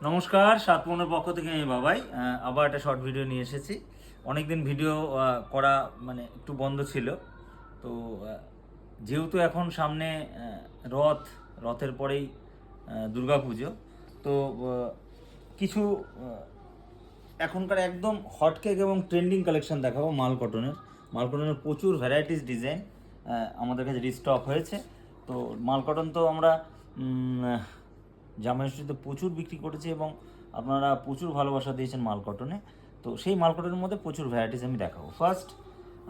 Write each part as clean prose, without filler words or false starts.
নমস্কার, সাতমনের পক্ষ থেকে আমি বাবাই আবার একটা শর্ট ভিডিও নিয়ে এসেছি। অনেকদিন ভিডিও করা একটু বন্ধ ছিল। তো যেহেতু এখন সামনে রথের পরেই দুর্গাপুজো, তো কিছু এখনকার একদম হটকেক এবং ট্রেন্ডিং কালেকশন দেখাবো মাল কটনের প্রচুর ভ্যারাইটিস ডিজাইন আমাদের কাছে রিস্টক হয়েছে। তো মাল কটন তো আমরা জামা ষষ্ঠীতে প্রচুর বিক্রি করেছি এবং আপনারা প্রচুর ভালোবাসা দিয়েছেন মাল কটনে। তো সেই মাল কটনের মধ্যে প্রচুর ভ্যারাইটিস আমি দেখাবো। ফার্স্ট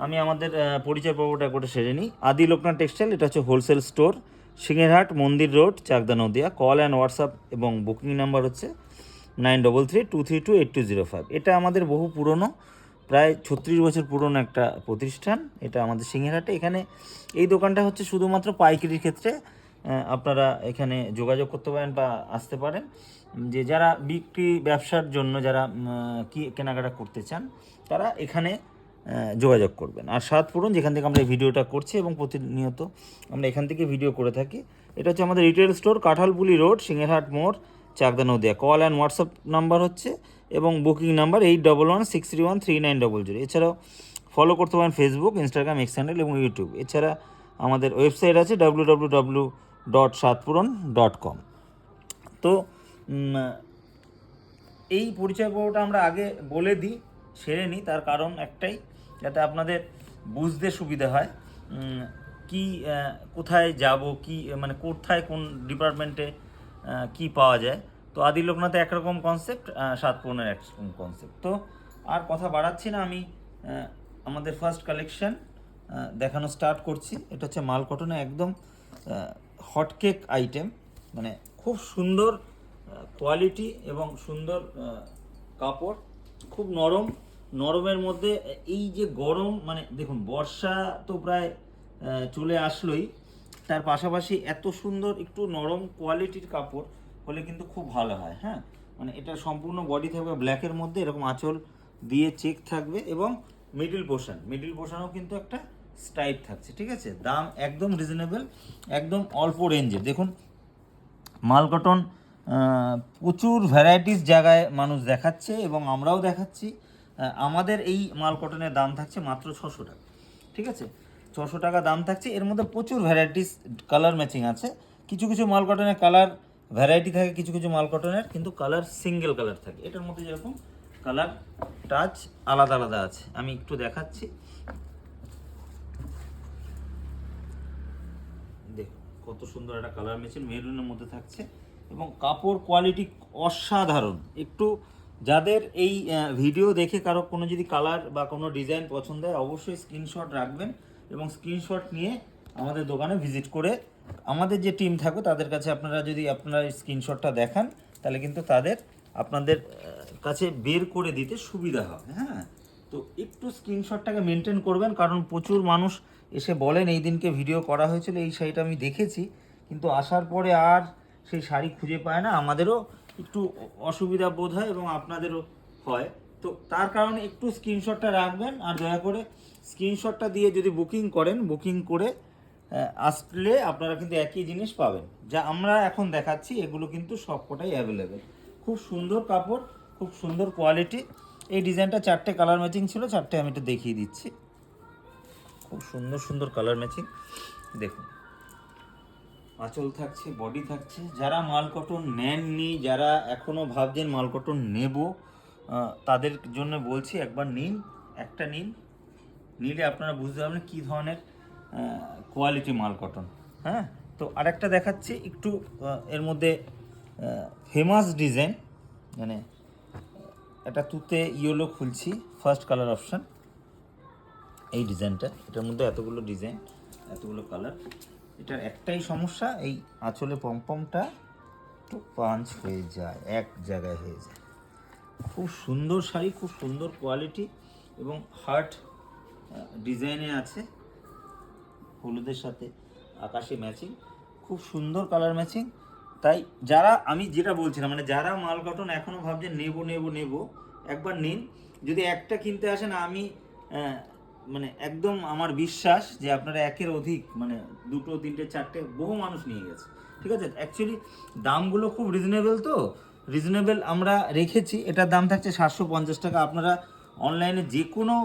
আমি আমাদের পরিচয় পর্বটা করে সেরে নিই। আদি লোকনাথ টেক্সটাইল, এটা হচ্ছে wholesale store, Singherhat, Mandir road, Chakdah, Nadia. Call and WhatsApp এবং বুকিং নাম্বার হচ্ছে 9332328205। এটা আমাদের বহু পুরনো, প্রায় 36 বছর পুরনো একটা প্রতিষ্ঠান। এটা আমাদের সিংহেরহাটে। এখানে এই দোকানটা হচ্ছে শুধুমাত্র পাইকারির ক্ষেত্রে আপনারা এখানে যোগাযোগ করতে পারেন বা আসতে পারেন। যে যারা বিক্রি ব্যবসার জন্য যারা কেনাকাটা করতে চান তারা এখানে যোগাযোগ করবেন। আর সাতপুরন, যেখান থেকে আমরা এই ভিডিওটা করছি এবং প্রতিনিয়ত আমরা এখান থেকে ভিডিও করে থাকি, এটা হচ্ছে আমাদের retail store, Kanthalpuli road, Singherhat মোড়, Chakdah, Nadia. Call and WhatsApp number হচ্ছে এবং বুকিং নাম্বার 8116313900। এছাড়াও ফলো করতে পারেন ফেসবুক, ইনস্টাগ্রাম, এক্স হ্যান্ডেল এবং ইউটিউব। এছাড়া আমাদের ওয়েবসাইট আছে www.satpuron.com। তো এই পরিচয় পর্বটা আমরা আগে বলে দিই, সেরে নিই। তার কারণ একটাই, যাতে আপনাদের বুঝতে সুবিধা হয় কি কোথায় যাব, কি কোথায় কোন ডিপার্টমেন্টে কি পাওয়া যায়। তো আদি লোকনাথে একরকম কনসেপ্ট, সাতপুরনের একরকম কনসেপ্ট। তো আর কথা বাড়াচ্ছি না, আমি আমাদের ফার্স্ট কালেকশন দেখানো স্টার্ট করছি। এটা হচ্ছে মাল কটনে একদম হটকেক আইটেম, খুব সুন্দর কোয়ালিটি এবং সুন্দর কাপড়, খুব নরমের মধ্যে। এই যে গরম, দেখুন বর্ষা তো প্রায় চলে আসলোই, তার পাশাপাশি এত সুন্দর একটু নরম কোয়ালিটির কাপড় হলে কিন্তু খুব ভালো হয়। হ্যাঁ, এটা সম্পূর্ণ বডি থাকবে ব্ল্যাকের মধ্যে, এরকম আঁচল দিয়ে চেক থাকবে এবং মিডিল পোর্শনও কিন্তু একটা স্ট্রাইপ থাকছে। ঠিক আছে, দাম একদম রিজনেবল, একদম অল্প রেঞ্জে। দেখুন মাল কটন প্রচুর ভ্যারাইটিস জায়গায় মানুষ দেখাচ্ছে এবং আমরাও দেখাচ্ছি। আমাদের এই মাল কটনের দাম থাকছে মাত্র 600 টাকা। ঠিক আছে, 600 টাকা দাম থাকছে। এর মধ্যে প্রচুর ভ্যারাইটিস কালার ম্যাচিং আছে। কিছু কিছু মাল কটনের কালার ভ্যারাইটি থাকে, কিছু কিছু মাল কটনের কিন্তু কালার সিঙ্গেল কালার থাকে। এটার মধ্যে যেরকম কালার টাচ আলাদা আলাদা আছে, আমি একটু দেখাচ্ছি। দেখুন কত সুন্দর একটা কালার ম্যাচিং মেরুনের মধ্যে থাকছে এবং কাপড় কোয়ালিটি অসাধারণ। একটু যাদের এই ভিডিও দেখে কারো কোনো যদি কালার বা কোনো ডিজাইন পছন্দ হয়, অবশ্যই স্ক্রিনশট রাখবেন এবং স্ক্রিনশট নিয়ে আমাদের দোকানে ভিজিট করে আমাদের যে টিম থাকবে তাদের কাছে আপনারা যদি আপনারা স্ক্রিনশটটা দেখান, তাহলে কিন্তু আপনাদের কাছে বের করে দিতে সুবিধা হবে। হ্যাঁ, তো একটু স্ক্রিনশটটাকে মেনটেন করবেন, কারণ প্রচুর মানুষ এসে বলেন এই দিনকে ভিডিও করা হয়েছিল, এই শাড়িটা আমি দেখেছি, কিন্তু আসার পরে আর সেই শাড়ি খুঁজে পায় না। আমাদেরও একটু অসুবিধা বোধ হয় এবং আপনাদেরও হয়। তো তার কারণে একটু স্ক্রিনশটটা রাখবেন, আর দয়া করে স্ক্রিনশটটা দিয়ে যদি বুকিং করে আসলে আপনারা কিন্তু একই জিনিস পাবেন যা আমরা এখন দেখাচ্ছি। এগুলো কিন্তু সবকটাই অ্যাভেলেবেল। খুব সুন্দর কাপড়, খুব সুন্দর কোয়ালিটি। এই ডিজাইনটা 4টে কালার ম্যাচিং ছিল, 4টে আমি একটু দেখিয়ে দিচ্ছি। খুব সুন্দর সুন্দর কালার ম্যাচিং। দেখুন আঁচল থাকছে, বডি থাকছে। যারা মাল কটন নেননি, যারা এখনও ভাবছেন মাল কটন নেব, তাদের জন্য বলছি একবার নিলে আপনারা বুঝতে পারবেন কী ধরনের কোয়ালিটি মাল কটন। হ্যাঁ, তো আরেকটা দেখাচ্ছি একটু এর মধ্যে ফেমাস ডিজাইন, একটা তুতে ইয়েলো খুলছি, ফার্স্ট কালার অপশান এই ডিজাইনটা। এটার মধ্যে এতগুলো ডিজাইন, এতগুলো কালার। এটার একটাই সমস্যা, এই আঁচলে পমপমটা একটু পাঞ্চ হয়ে যায়, এক জায়গায় হয়ে যায়। খুব সুন্দর শাড়ি, খুব সুন্দর কোয়ালিটি এবং হার্ট ডিজাইনে আছে, হলুদের সাথে আকাশি ম্যাচিং, খুব সুন্দর কালার ম্যাচিং। তাই যারা, আমি যেটা বলছিলাম, যারা মাল কটন এখনও ভাবছেন নেব, একবার নিন। যদি একটা কিনতে আসেন, আমি একদম আমার বিশ্বাস যে আপনারা একের অধিক, 2, 3, 4টে বহু মানুষ নিয়ে গেছে। ঠিক আছে, অ্যাকচুয়ালি দামগুলো খুব রিজনেবল। তো রিজনেবল আমরা রেখেছি। এটার দাম থাকছে 750 টাকা। আপনারা অনলাইনে যে কোনো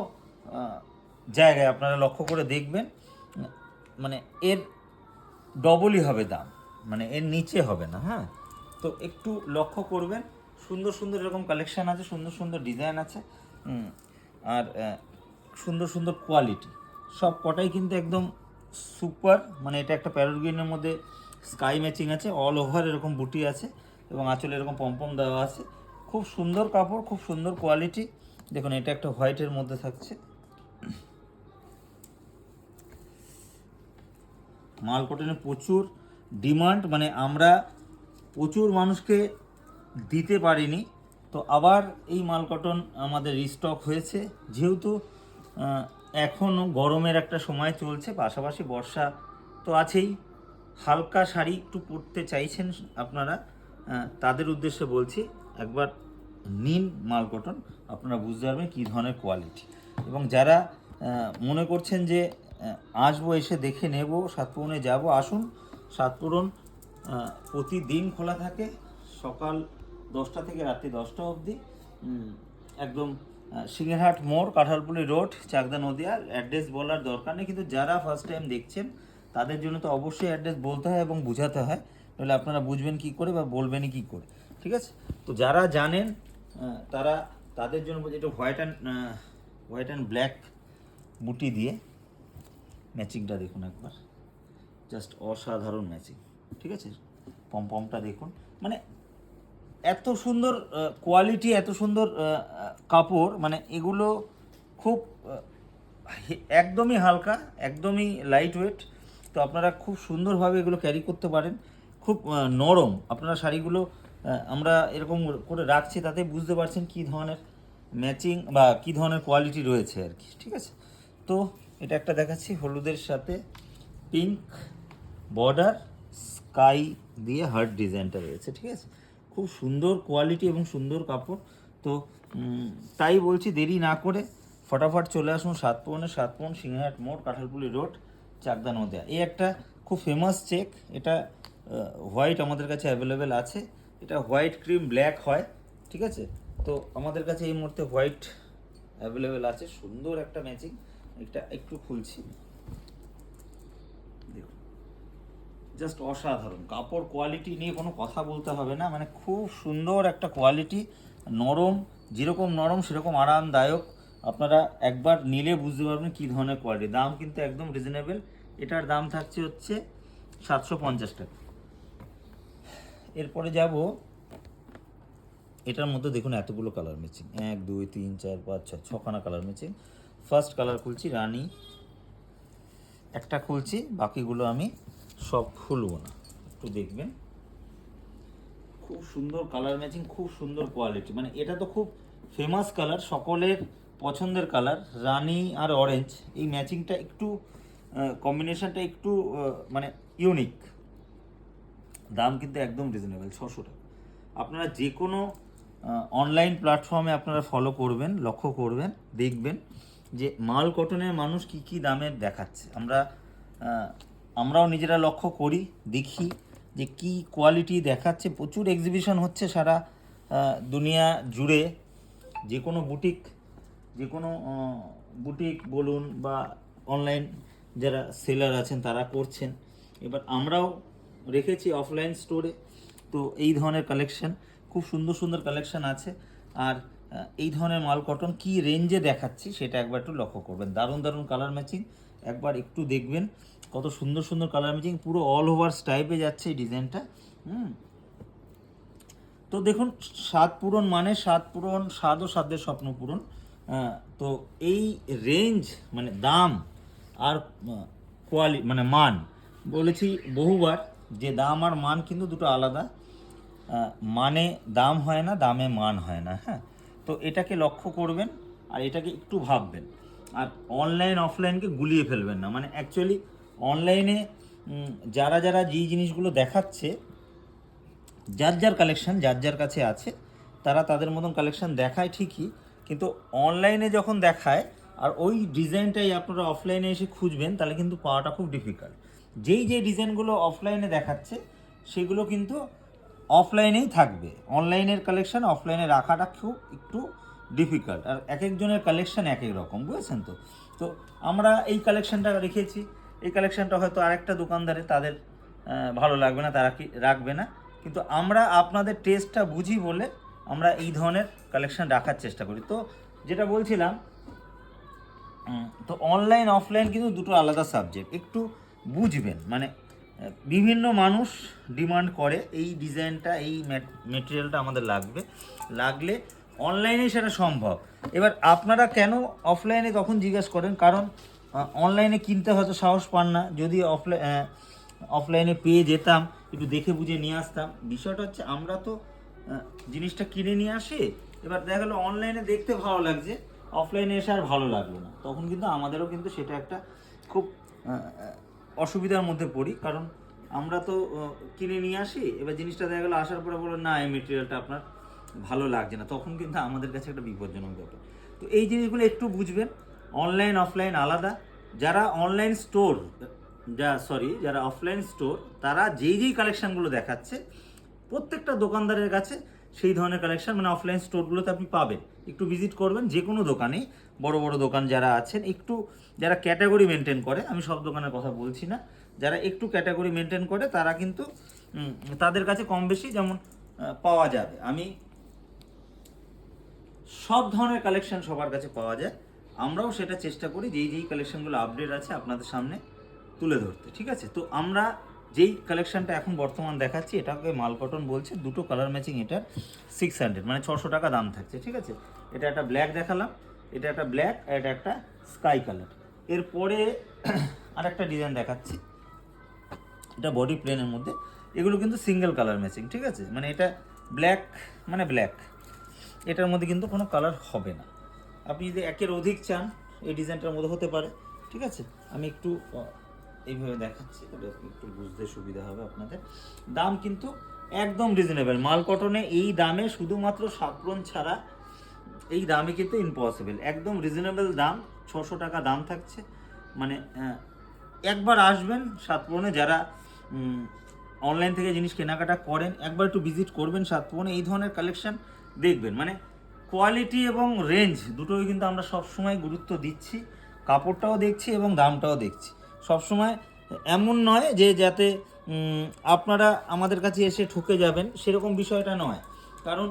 জায়গায় আপনারা লক্ষ্য করে দেখবেন, মানে এর ডবলই হবে দাম, মানে এর নিচে হবে না। হ্যাঁ, তো একটু লক্ষ্য করবেন। সুন্দর সুন্দর এরকম কালেকশান আছে, সুন্দর সুন্দর ডিজাইন আছে, আর সুন্দর সুন্দর কোয়ালিটি সব কটাই কিন্তু একদম সুপার। মানে এটা একটা প্যারট গ্রিনের মধ্যে স্কাই ম্যাচিং আছে, অল ওভার এরকম বুটি আছে এবং আঁচলে এরকম পম্পম দেওয়া আছে। খুব সুন্দর কাপড়, খুব সুন্দর কোয়ালিটি। দেখুন এটা একটা হোয়াইটের মধ্যে থাকছে। মাল কটনের প্রচুর ডিমান্ড, মানে আমরা প্রচুর মানুষকে দিতে পারিনি, তো আবার এই মাল কটন আমাদের রিস্টক হয়েছে। যেহেতু এখনও গরমের একটা সময় চলছে, পাশাপাশি বর্ষা তো আছেই। হালকা শাড়ি একটু পরতে চাইছেন আপনারা, তাদের উদ্দেশ্যে বলছি একবার নিন মাল কটন, আপনারা বুঝতে পারবেন কী ধরনের কোয়ালিটি। এবং যারা মনে করছেন যে আসবো, এসে দেখে নেব, সাতপুরনে যাব, আসুন। সাতপুরন প্রতিদিন খোলা থাকে, সকাল 10টা থেকে রাত্রি 10টা অবধি। একদম সিংহেরহাট মোড়, কাঁঠালপুলি রোড, চাকদা, নদিয়া। অ্যাড্রেস বলার দরকার নেই, কিন্তু যারা ফার্স্ট টাইম দেখছেন তাদের জন্য তো অবশ্যই অ্যাড্রেস বলতে হয় এবং বোঝাতে হয়, তাহলে আপনারা বুঝবেন কি করে বা বলবেনই কি করে, ঠিক আছে? তো যারা জানেন তারা, তাদের জন্য বলছি, এটা হোয়াইট অ্যান্ড ব্ল্যাক বুটি দিয়ে ম্যাচিংটা দেখুন একবার, জাস্ট অসাধারণ ম্যাচিং, ঠিক আছে? পমপমটা দেখুন, মানে এত সুন্দর কোয়ালিটি, এত সুন্দর কাপড়, মানে এগুলো খুব একদমই হালকা, একদমই লাইট ওয়েট। তো আপনারা খুব সুন্দরভাবে এগুলো ক্যারি করতে পারেন, খুব নরম। আপনারা শাড়িগুলো আমরা এরকম করে রাখছি, তাতে বুঝতে পারছেন কী ধরনের ম্যাচিং বা কী ধরনের কোয়ালিটি রয়েছে আর কি, ঠিক আছে? তো এটা একটা দেখাচ্ছি, হলুদের সাথে পিঙ্ক বর্ডার, স্কাই দিয়ে হার্ট ডিজাইনটা রয়েছে, ঠিক আছে? খুব সুন্দর কোয়ালিটি এবং সুন্দর কাপড়। তো তাই বলছি, দেরি না করে ফটাফট চলে আসুন সাতপুরন, সিংহহাট মোড়, কাঁঠালপুলি রোড, চাকদা, নদিয়া। এই একটা খুব ফেমাস চেক, এটা হোয়াইট আমাদের কাছে অ্যাভেলেবেল আছে। এটা হোয়াইট ক্রিম ব্ল্যাক হয়, ঠিক আছে? তো আমাদের কাছে এই মুহূর্তে হোয়াইট অ্যাভেলেবেল আছে। সুন্দর একটা ম্যাচিং। এটা একটু খুলছি, দেখুন, জাস্ট অসাধারণ কাপড়। কোয়ালিটি নিয়ে কোনো কথা বলতে হবে না, মানে খুব সুন্দর একটা কোয়ালিটি, নরম, যেরকম নরম সেরকম আরামদায়ক। আপনারা একবার নিলে বুঝতে পারবেন কী ধরনের কোয়ালিটি। দাম কিন্তু একদম রিজনেবল। এটার দাম থাকছে হচ্ছে 750 টাকা। এরপরে যাব, এটার মধ্যে দেখুন এতগুলো কালার ম্যাচিং, 1 2 3 4 5 6, 6খানা কালার ম্যাচিং। ফার্স্ট কালার খুলছি রানী, একটা খুলছি, বাকিগুলো আমি সব খুলবো না, একটু দেখবেন। খুব সুন্দর কালার ম্যাচিং, খুব সুন্দর কোয়ালিটি, মানে এটা তো খুব ফেমাস কালার, সকলের পছন্দের কালার, রানী আর অরেঞ্জ। এই ম্যাচিংটা একটু কম্বিনেশনটা একটু মানে ইউনিক। দাম কিন্তু একদম রিজনেবল, 600 টাকা। আপনারা যে কোনো অনলাইন প্ল্যাটফর্মে আপনারা ফলো করবেন, লক্ষ্য করবেন, দেখবেন যে মাল কটনের মানুষ কি কি দামের দেখাচ্ছে। আমরাও নিজেরা লক্ষ্য করি, দেখি যে কি কোয়ালিটি দেখাচ্ছে। প্রচুর এক্সিবিশন হচ্ছে সারা দুনিয়া জুড়ে। যে কোনো বুটিক বলুন বা অনলাইন যারা সেলার আছেন তারা করছেন। এবার আমরাও রেখেছি অফলাইন স্টোরে। তো এই ধরনের কালেকশন, খুব সুন্দর সুন্দর কালেকশন আছে। আর এই ধরনের মাল কটন কি রেঞ্জে দেখাচ্ছি সেটা একবার একটু লক্ষ্য করবেন। দারুণ দারুণ কালার ম্যাচিং, একবার একটু দেখবেন কত সুন্দর সুন্দর কালার ম্যাচিং, পুরো অল ওভার স্টাইপে যাচ্ছে এই ডিজাইনটা। তো দেখুন, সাতপুরন মানে সাতপুরন, স্বাদ ও সাধ্যের স্বপ্ন পূরণ। তো এই রেঞ্জ, মানে দাম আর কোয়ালিটি, মানে মান, বলেছি বহুবার যে দাম আর মান কিন্তু দুটো আলাদা। মানে দাম হয় না, দামে মান হয় না। হ্যাঁ, তো এটাকে লক্ষ্য করবেন আর এটাকে একটু ভাববেন। আর অনলাইন অফলাইনকে গুলিয়ে ফেলবেন না। মানে অ্যাকচুয়ালি অনলাইনে যারা যারা যেই জিনিসগুলো দেখাচ্ছে, যার যার কালেকশান যার যার কাছে আছে, তারা তাদের মতন কালেকশান দেখায় ঠিকই, কিন্তু অনলাইনে যখন দেখায় আর ওই ডিজাইনটাই আপনারা অফলাইনে এসে খুঁজবেন, তাহলে কিন্তু পাওয়াটা খুব ডিফিকাল্ট। যেই যে ডিজাইনগুলো অফলাইনে দেখাচ্ছে সেগুলো কিন্তু অফলাইনেই থাকবে। অনলাইনের কালেকশন অফলাইনে রাখাটা খুব একটু ডিফিকাল্ট, আর এক একজনের কালেকশন এক এক রকম, বুঝেছেন তো। তো আমরা এই কালেকশনটা রেখেছি, এই কালেকশনটা হয়তো আরেকটা দোকানদারে তাদের ভালো লাগবে না, তারা কি রাখবে না, কিন্তু আমরা আপনাদের টেস্টটা বুঝি বলে আমরা এই ধরনের কালেকশন রাখার চেষ্টা করি। তো যেটা বলছিলাম, তো অনলাইন অফলাইন কিন্তু দুটো আলাদা সাবজেক্ট, একটু বুঝবেন। মানে বিভিন্ন মানুষ ডিমান্ড করে এই ডিজাইনটা, এই মেটেরিয়ালটা আমাদের লাগলে অনলাইনে সেটা সম্ভব। এবার আপনারা কেন অফলাইনে তখন জিজ্ঞেস করেন, কারণ অনলাইনে কিনতে হয়তো সাহস পান না। যদি অফলাইনে পেয়ে যেতাম, একটু দেখে বুঝে নিয়ে আসতাম। বিষয়টা হচ্ছে আমরা তো জিনিসটা কিনে নিয়ে আসি, এবার দেখা গেলো অনলাইনে দেখতে ভালো লাগছে, অফলাইনে এসে আর ভালো লাগলো না, তখন কিন্তু আমাদেরও কিন্তু সেটা একটা খুব অসুবিধার মধ্যে পড়ি। কারণ আমরা তো কিনে নিয়ে আসি, এবার জিনিসটা দেখা গেলো আসার পরে বলো না এই মেটেরিয়ালটা আপনার ভালো লাগছে না, তখন কিন্তু আমাদের কাছে একটা বিপজ্জনক ব্যাপার। তো এই জিনিসগুলো একটু বুঝবেন, অনলাইন অফলাইন আলাদা। যারা অনলাইন স্টোর যারা অফলাইন স্টোর, তারা যেই কালেকশানগুলো দেখাচ্ছে প্রত্যেকটা দোকানদারের কাছে সেই ধরনের কালেকশন, মানে অফলাইন স্টোরগুলোতে আপনি পাবেন। একটু ভিজিট করবেন যে কোনো দোকানেই, বড় বড় দোকান যারা আছেন, একটু যারা ক্যাটাগরি মেনটেন করে, আমি সব দোকানের কথা বলছি না, যারা একটু ক্যাটাগরি মেনটেন করে তারা কিন্তু তাদের কাছে কম বেশি যেমন পাওয়া যাবে। আমি সব ধরনের কালেকশন সবার কাছে পাওয়া যায়, আমরাও সেটা চেষ্টা করি যেই কালেকশনগুলো আপডেট আছে আপনাদের সামনে তুলে ধরতে, ঠিক আছে। তো আমরা যেই কালেকশনটা এখন বর্তমান দেখাচ্ছি, এটাকে মাল কটন বলছে, দুটো কালার ম্যাচিং, এটার 600 মানে 600 টাকা দাম থাকছে, ঠিক আছে। এটা একটা ব্ল্যাক দেখালাম, এটা একটা ব্ল্যাক, আর এটা একটা স্কাই কালার। এরপরে আর একটা ডিজাইন দেখাচ্ছি, এটা বডি প্লেনের মধ্যে, এগুলো কিন্তু সিঙ্গেল কালার ম্যাচিং, ঠিক আছে। মানে এটা ব্ল্যাক মানে ব্ল্যাক, এটার মধ্যে কিন্তু কোনো কালার হবে না। আপনি যদি একের অধিক চান এই ডিজাইনটার মধ্যে হতে পারে, ঠিক আছে। আমি একটু এইভাবে দেখাচ্ছি, তাহলে একটু বুঝতে সুবিধা হবে আপনাদের। দাম কিন্তু একদম রিজনেবল, মাল কটনে এই দামে শুধুমাত্র সাপ্রন ছাড়া এই দামে কিন্তু ইম্পসিবল, একদম রিজনেবল দাম, 600 টাকা দাম থাকছে। মানে একবার আসবেন সাতপুরনে, যারা অনলাইন থেকে জিনিস কেনাকাটা করেন, একবার একটু ভিজিট করবেন সাতপুরনে, এই ধরনের কালেকশন দেখবেন। মানে কোয়ালিটি এবং রেঞ্জ দুটোই কিন্তু আমরা সবসময় গুরুত্ব দিচ্ছি, কাপড়টাও দেখছি এবং দামটাও দেখছি সবসময়। এমন নয় যে যাতে আপনারা আমাদের কাছে এসে ঠকে যাবেন, সেরকম বিষয়টা নয়। কারণ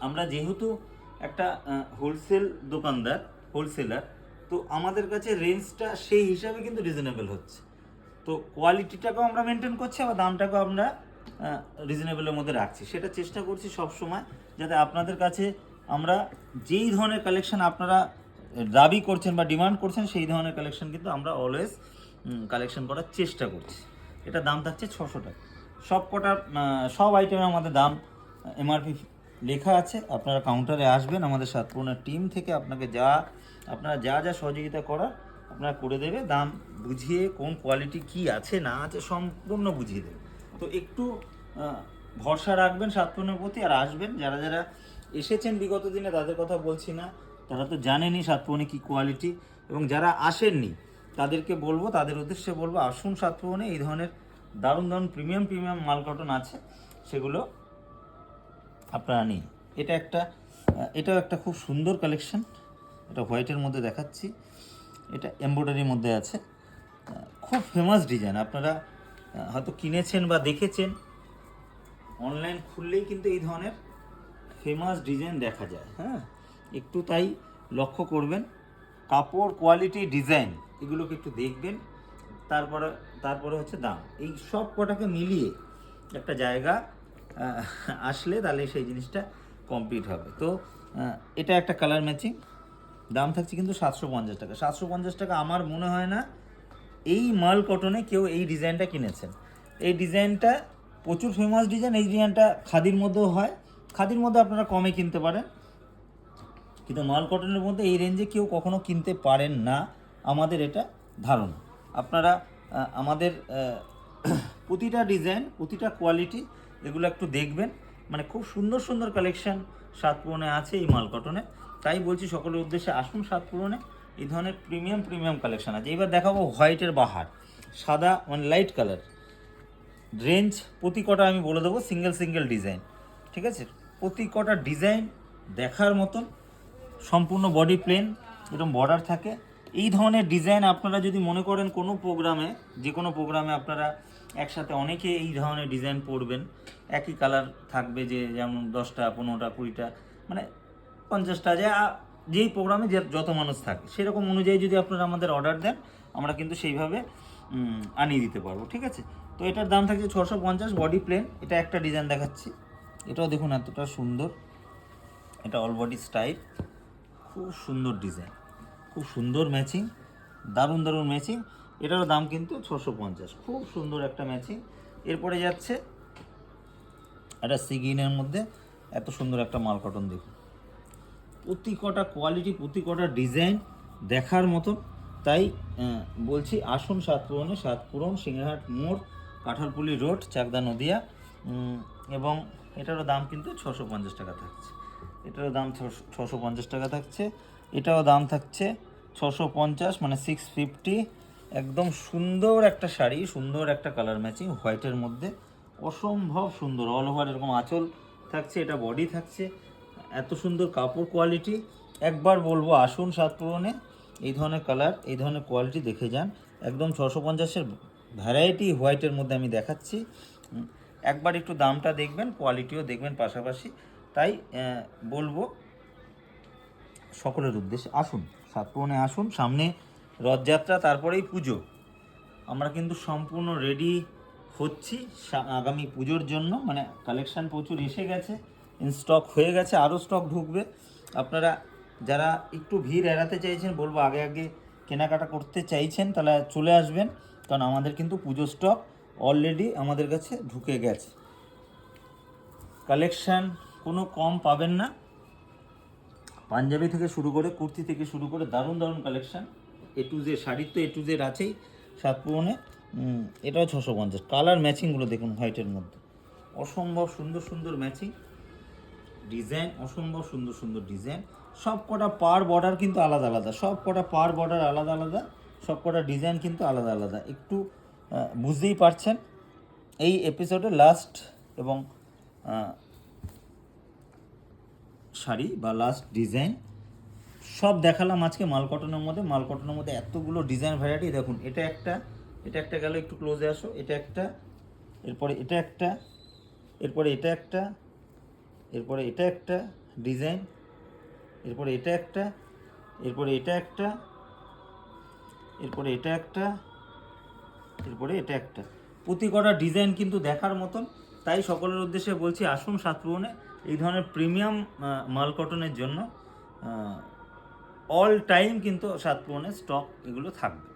আমরা যেহেতু একটা হোলসেলার, তো আমাদের কাছে রেঞ্জটা সেই হিসাবে কিন্তু রিজনেবল হচ্ছে। তো কোয়ালিটিটাকেও আমরা মেনটেন করছি, আবার দামটাকেও আমরা রিজনেবলের মধ্যে রাখছি। সেটা চেষ্টা করছি সব সময়, যাতে আপনাদের কাছে আমরা যেই ধরনের কালেকশন আপনারা দাবি করছেন বা ডিমান্ড করছেন, সেই ধরনের কালেকশন কিন্তু আমরা অলওয়েজ কালেকশন করার চেষ্টা করছি। এটা দাম থাকছে 600 টাকা। সব আইটেমে আমাদের দাম এমআরপি লেখা আছে। আপনারা কাউন্টারে আসবেন, আমাদের সাতপুরনের টিম থেকে আপনারা যা সহযোগিতা করার আপনারা করে দেবে, দাম বুঝিয়ে কোন কোয়ালিটি কি আছে না আছে সম্পূর্ণ বুঝিয়ে দেবে। তো একটু ভরসা রাখবেন সাতপুরনের প্রতি, আর আসবেন। যারা এসেছেন বিগত দিনে তাদের কথা বলছি না, তারা তো জানেনই সাতপুরনে কী কোয়ালিটি, এবং যারা আসেননি তাদের উদ্দেশ্যে বলবো আসুন সাতপুরনে, এই ধরনের দারুণ প্রিমিয়াম মাল কটন আছে, সেগুলো আপনারা নিন। এটাও একটা খুব সুন্দর কালেকশন, এটা হোয়াইটের মধ্যে দেখাচ্ছি, এটা এমব্রয়ডারির মধ্যে আছে, খুব ফেমাস ডিজাইন। আপনারা হয়তো কিনেছেন বা দেখেছেন, অনলাইন খুললেই কিন্তু এই ধরনের ফেমাস ডিজাইন দেখা যায়। হ্যাঁ, একটু তাই লক্ষ্য করবেন, কাপড়, কোয়ালিটি, ডিজাইন এগুলোকে একটু দেখবেন। তারপরে হচ্ছে দাম, এই সব কটাকে মিলিয়ে একটা জায়গা আসলে তাহলে সেই জিনিসটা কমপ্লিট হবে। তো এটা একটা কালার ম্যাচিং, দাম থাকছে কিন্তু 750 টাকা। 750 টাকা আমার মনে হয় না এই মাল কটনে কেউ এই ডিজাইনটা কিনেছেন। এই ডিজাইনটা প্রচুর ফেমাস ডিজাইন, এই ডিজাইনটা খাদির মধ্যেও হয়, খাদির মধ্যে আপনারা কমে কিনতে পারেন, কিন্তু মাল কটনের মধ্যে এই রেঞ্জে কেউ কখনো কিনতে পারেন না, আমাদের এটা ধারণা। আপনারা আমাদের প্রতিটা ডিজাইন, প্রতিটা কোয়ালিটি এগুলো একটু দেখবেন। মানে খুব সুন্দর কালেকশন সাতপুরনে আছে এই মাল কটনে। তাই বলছি সকলের উদ্দেশ্যে আসুন সাতপুরনে, এই ধরনের প্রিমিয়াম কালেকশন আছে। এবার দেখাবো হোয়াইটের বাহার, সাদা মানে লাইট কালার, রেঞ্জ প্রতি কটা আমি বলে দেবো, সিঙ্গেল সিঙ্গেল ডিজাইন, ঠিক আছে? প্রতি কটা ডিজাইন দেখার মতন, সম্পূর্ণ বডি প্লেন, এরকম বর্ডার থাকে। এই ধরনের ডিজাইন আপনারা যদি মনে করেন কোনো প্রোগ্রামে, যে কোনো প্রোগ্রামে আপনারা একসাথে অনেকে এই ধরনের ডিজাইন পরবেন, একই কালার থাকবে, যে যেমন 10টা 15টা 20টা মানে 50টা, যেই প্রোগ্রামে যে যত মানুষ থাকে সেরকম অনুযায়ী যদি আপনারা আমাদের অর্ডার দেন, আমরা কিন্তু সেইভাবে আনিয়ে দিতে পারবো, ঠিক আছে? তো এটার দাম থাকছে 650, বডি প্লেন। এটা একটা ডিজাইন দেখাচ্ছি, এটাও দেখুন এতটা সুন্দর, এটা অল বডি স্টাইল, খুব সুন্দর ডিজাইন, খুব সুন্দর ম্যাচিং, দারুণ দারুণ ম্যাচিং। এটারও দাম কিন্তু 650, খুব সুন্দর একটা ম্যাচিং। এরপরে যাচ্ছে একটা সিগিনের মধ্যে এত সুন্দর একটা মাল কটন, দেখুন প্রতি কটা কোয়ালিটি, প্রতি কটা ডিজাইন দেখার মতন। তাই বলছি আসুন সাতপুরনে, সাতপুরন সিংহাট মোড়, কাঁঠালপুলি রোড, চাকদা নদিয়া। এবং এটারও দাম কিন্তু 650 টাকা থাকছে, এটারও দাম 650 টাকা থাকছে, এটাও দাম থাকছে 650, মানে 650। একদম সুন্দর একটা শাড়ি, সুন্দর একটা কালার ম্যাচিং হোয়াইটের মধ্যে, অসম্ভব সুন্দর। অল ওভার এরকম আঁচল থাকছে, এটা বডি থাকছে, এত সুন্দর কাপড় কোয়ালিটি। একবার বলবো আসুন সাতপুরনে, এই ধরনের কালার, এই ধরনের কোয়ালিটি দেখে যান। একদম 650-এর ভ্যারাইটি হোয়াইটের মধ্যে আমি দেখাচ্ছি। একবার একটু দামটা দেখবেন, কোয়ালিটিও দেখবেন পাশাপাশি। তাই বলবো সকলের উদ্দেশ্যে আসুন সাতপুরনে, আসুন। সামনে রথযাত্রা, তারপরেই পুজো। আমরা কিন্তু সম্পূর্ণ রেডি হচ্ছি আগামী পুজোর জন্য, মানে কালেকশান প্রচুর এসে গেছে, ইন স্টক হয়ে গেছে, আরও স্টক ঢুকবে। আপনারা যারা একটু ভিড় এড়াতে চাইছেন, বলবো আগে আগে কেনাকাটা করতে চাইছেন, তাহলে চলে আসবেন, কারণ আমাদের কিন্তু পুজো স্টক অলরেডি আমাদের কাছে ঢুকে গেছে। কালেকশান কোনো কম পাবেন না, পাঞ্জাবি থেকে শুরু করে, কুর্তি থেকে শুরু করে দারুণ দারুণ কালেকশান, এ টু জেড, শাড়ির তো এ টু জেড আছেই সাতপুরনে। এটাও 650। কালার ম্যাচিংগুলো দেখুন হোয়াইটের মধ্যে, অসম্ভব সুন্দর সুন্দর ম্যাচিং ডিজাইন, অসম্ভব সুন্দর সুন্দর ডিজাইন। সব কটা পার বর্ডার কিন্তু আলাদা আলাদা, সব কটা পার বর্ডার আলাদা আলাদা, সব কটা ডিজাইন কিন্তু আলাদা আলাদা। একটু বুঝতেই পারছেন। এই এপিসোডে লাস্ট এবং শাড়ি বা লাস্ট ডিজাইন সব দেখালাম আজকে মাল কটনের মধ্যে। মাল কটনের মধ্যে এতগুলো ডিজাইন ভ্যারাইটি দেখুন, এটা একটা, এটা একটা গেল, একটু ক্লোজে আসো, এটা একটা, এরপরে এটা একটা, এরপরে এটা একটা, এরপরে এটা একটা ডিজাইন, এরপরে এটা একটা, এরপরে এটা একটা, এরপরে এটা একটা, এরপরে এটা একটা। প্রতি কটা ডিজাইন কিন্তু দেখার মতন। তাই সকলের উদ্দেশ্যে বলছি আসুন সাতপুরনে, এই ধরনের প্রিমিয়াম মাল কটনের জন্য অল টাইম কিন্তু সাতপুরনে স্টক এগুলো থাকবে।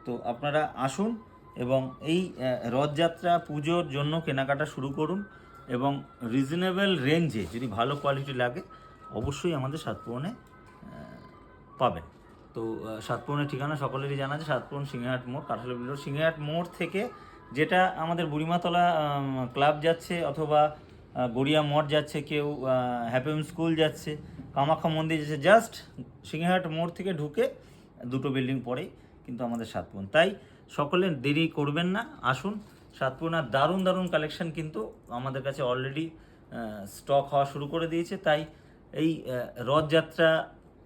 তো আপনারা আসুন এবং এই রথযাত্রা পুজোর জন্য কেনাকাটা শুরু করুন, এবং রিজনেবল রেঞ্জে যদি ভালো কোয়ালিটি লাগে অবশ্যই আমাদের সাতপুরনে পাবেন। তো সাতপুরনের ঠিকানা সকলেরই জানা আছে, সাতপুরন সিংহাট মোড়, কাঁঠালপুলি রোড। সিংহাট মোড় থেকে যেটা আমাদের বুড়িমাতলা ক্লাব যাচ্ছে, অথবা গড়িয়া মঠ যাচ্ছে, কেউ হ্যাপিম স্কুল যাচ্ছে, কামাখ্যা মন্দির যাচ্ছে, জাস্ট সিংহাট মোড় থেকে ঢুকে দুটো বিল্ডিং পরেই কিন্তু আমাদের সাতপুরন। তাই সকলে দেরি করবেন না, আসুন সাতপুরন। আর দারুণ দারুণ কালেকশন কিন্তু আমাদের কাছে অলরেডি স্টক হওয়া শুরু করে দিয়েছে। তাই এই রথযাত্রা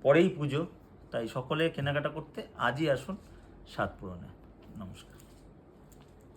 পরেই পুজো, তাই সকলে কেনাকাটা করতে আজই আসুন সাতপুরনে। নমস্কার।